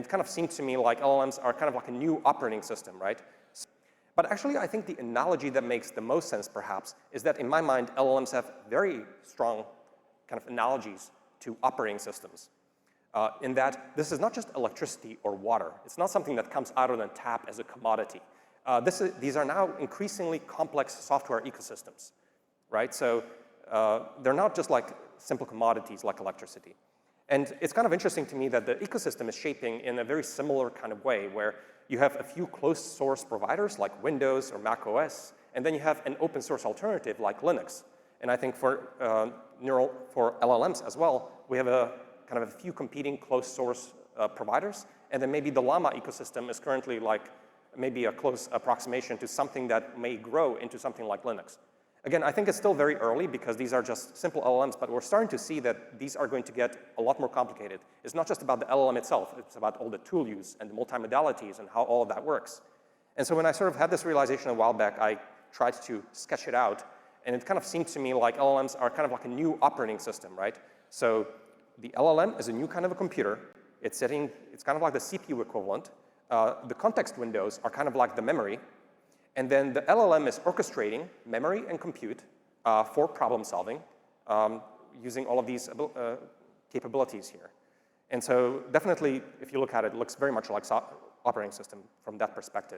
it kind of seemed to me like LLMs are kind of like a new operating system, right? But actually, I think the analogy that makes the most sense, perhaps, is that in my mind, LLMs have very strong kind of analogies to operating systems. In that this is not just electricity or water. It's not something that comes out of the tap as a commodity. These are now increasingly complex software ecosystems, right? So they're not just like simple commodities like electricity. And it's kind of interesting to me that the ecosystem is shaping in a very similar kind of way, where you have a few closed source providers like Windows or Mac OS, and then you have an open source alternative like Linux. And I think for LLMs as well, we have a kind of a few competing closed source providers, and then maybe the Llama ecosystem is currently like maybe a close approximation to something that may grow into something like Linux. Again, I think it's still very early because these are just simple LLMs, but we're starting to see that these are going to get a lot more complicated. It's not just about the LLM itself, it's about all the tool use and the multimodalities and how all of that works. And so when I sort of had this realization a while back, I tried to sketch it out, and it kind of seemed to me like LLMs are kind of like a new operating system, right? So the LLM is a new kind of a computer. It's kind of like the CPU equivalent. The context windows are kind of like the memory. And then the LLM is orchestrating memory and compute for problem solving using all of these capabilities here. And so definitely, if you look at it, it looks very much like operating system from that perspective.